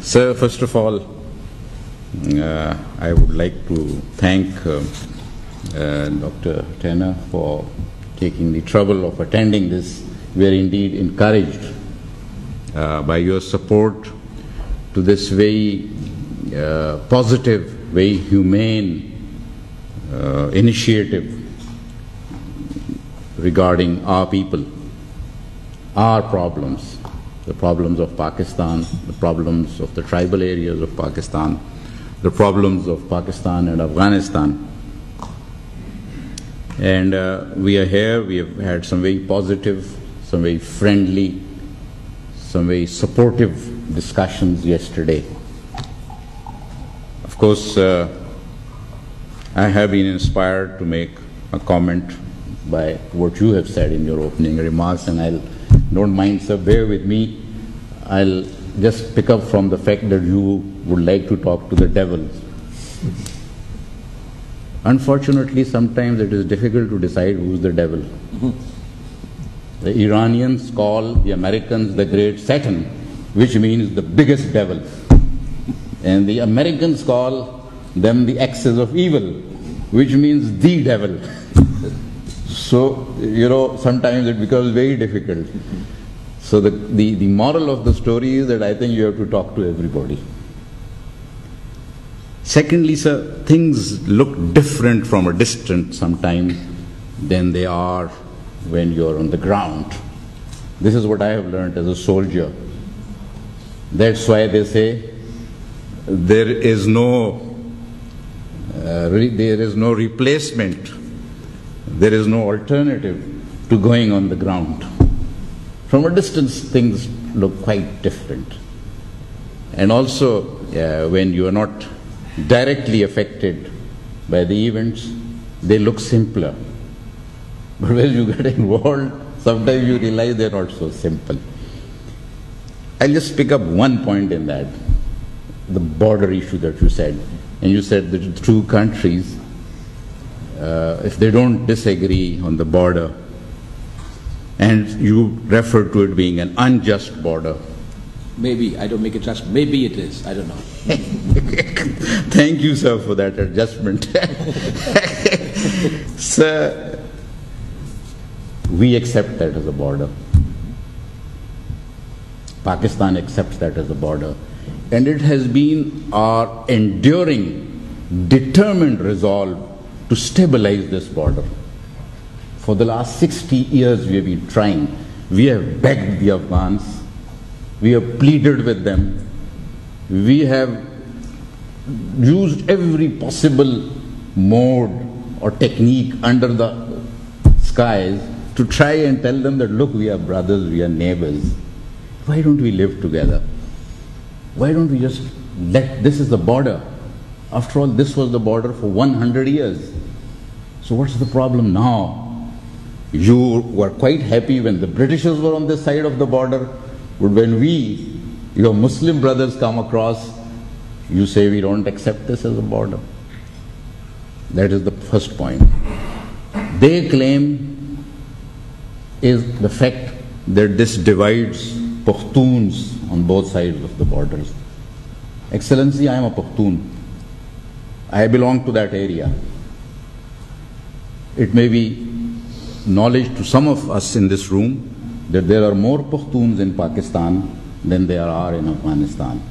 Sir, first of all, I would like to thank Dr. Tanner for taking the trouble of attending this. We are indeed encouraged by your support to this very positive, very humane initiative regarding our people, our problems, the problems of Pakistan, the problems of the tribal areas of Pakistan, the problems of Pakistan and Afghanistan. And we are here, we have had some very positive, some very friendly, some very supportive discussions yesterday. Of course, I have been inspired to make a comment by what you have said in your opening remarks, and I'll don't mind, sir, bear with me. I'll just pick up from the fact that you would like to talk to the devil. Unfortunately, sometimes it is difficult to decide who's the devil. The Iranians call the Americans the great Satan, which means the biggest devil. And the Americans call them the axis of evil, which means the devil. So, sometimes it becomes very difficult. So the moral of the story is that I think you have to talk to everybody. Secondly, sir, things look different from a distance sometimes than they are when you're on the ground. This is what I have learned as a soldier. That's why they say there is no replacement. There is no alternative to going on the ground. From a distance, things look quite different. And also, when you are not directly affected by the events, they look simpler. But when you get involved, sometimes you realize they're not so simple. I'll just pick up one point in that, the border issue that you said. And you said that the two countries, if they don't disagree on the border, and you refer to it being an unjust border. Maybe, I don't make it just, maybe it is, I don't know. Thank you, sir, for that adjustment. Sir, we accept that as a border. Pakistan accepts that as a border. And it has been our enduring, determined resolve to stabilize this border. For the last 60 years we have been trying. We have begged the Afghans. We have pleaded with them. We have used every possible mode or technique under the skies to try and tell them that, look, we are brothers, we are neighbors. Why don't we live together? Why don't we just this is the border. After all, this was the border for 100 years. So what's the problem now? You were quite happy when the Britishers were on this side of the border, but when we, your Muslim brothers, come across, you say we don't accept this as a border. That is the first point. They claim is the fact that this divides Pashtuns on both sides of the borders. Excellency, I am a Pashtun. I belong to that area. It may be knowledge to some of us in this room that there are more Pashtuns in Pakistan than there are in Afghanistan.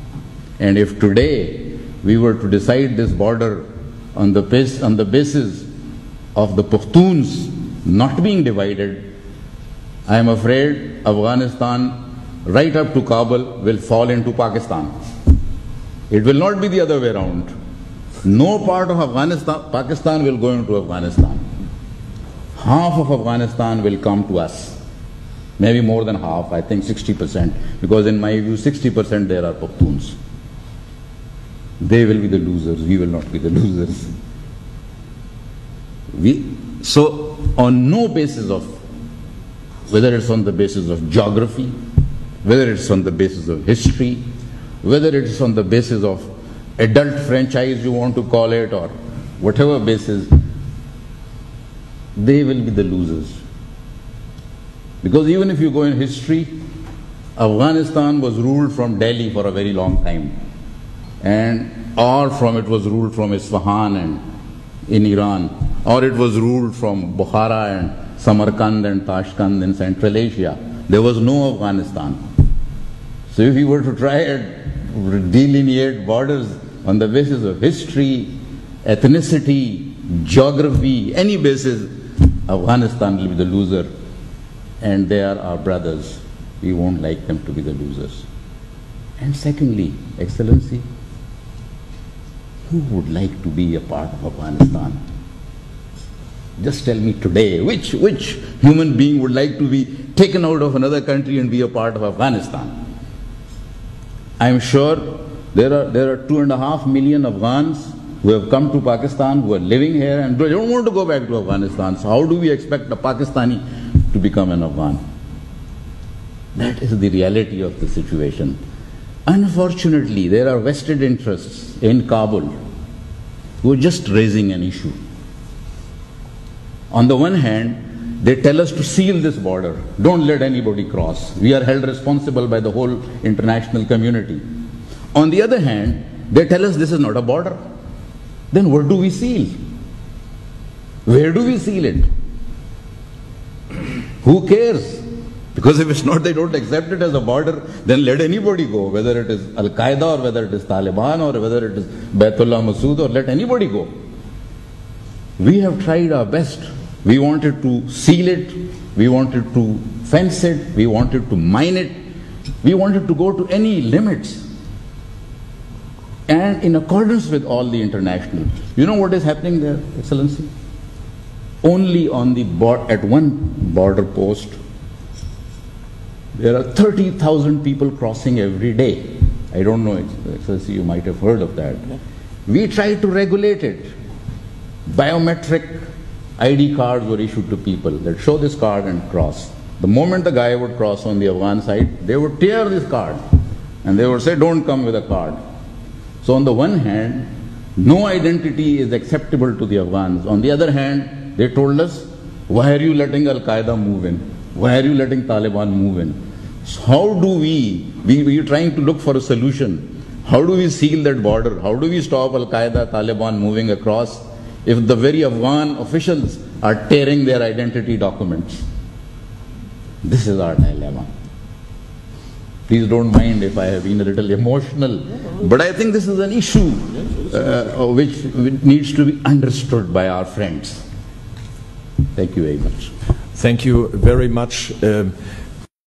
And if today we were to decide this border on the basis of the Pashtuns not being divided, I am afraid Afghanistan right up to Kabul will fall into Pakistan. It will not be the other way around. No part of Pakistan will go into Afghanistan. Half of Afghanistan will come to us. Maybe more than half, I think 60%. Because in my view, 60% there are Pashtuns. They will be the losers, we will not be the losers. So, on no basis of, whether it's on the basis of geography, whether it's on the basis of history, whether it's on the basis of adult franchise you want to call it, or whatever basis, they will be the losers. Because even if you go in history, Afghanistan was ruled from Delhi for a very long time. or from it was ruled from Isfahan and in Iran, or it was ruled from Bukhara and Samarkand and Tashkent in Central Asia. There was no Afghanistan. So if we were to try and delineate borders on the basis of history, ethnicity, geography, any basis, Afghanistan will be the loser, and they are our brothers. We won't like them to be the losers. And secondly, Excellency, who would like to be a part of Afghanistan? Just tell me today, which human being would like to be taken out of another country and be a part of Afghanistan? I am sure there are 2.5 million Afghans who have come to Pakistan, who are living here and they don't want to go back to Afghanistan. So how do we expect a Pakistani to become an Afghan? That is the reality of the situation. Unfortunately, there are vested interests in Kabul who are just raising an issue. On the one hand, they tell us to seal this border. Don't let anybody cross. We are held responsible by the whole international community. On the other hand, they tell us this is not a border. Then what do we seal? Where do we seal it? Who cares? Because if it's not, they don't accept it as a border, then let anybody go, whether it is Al-Qaeda or whether it is Taliban or whether it is Baitullah Masood, or let anybody go. We have tried our best. We wanted to seal it, we wanted to fence it, we wanted to mine it, we wanted to go to any limits. And in accordance with all the international. You know what is happening there, Excellency? Only on the at one border post, there are 30,000 people crossing every day. I don't know, Excellency, you might have heard of that. We tried to regulate it. Biometric ID cards were issued to people that show this card and cross. The moment the guy would cross on the Afghan side, they would tear this card and they would say, don't come with a card. So on the one hand, no identity is acceptable to the Afghans. On the other hand, they told us, why are you letting Al-Qaeda move in? Why are you letting Taliban move in? So how do we are trying to look for a solution. How do we seal that border? How do we stop Al-Qaeda, Taliban moving across if the very Afghan officials are tearing their identity documents? This is our dilemma. Please don't mind if I have been a little emotional, but I think this is an issue which needs to be understood by our friends. Thank you very much. Thank you very much.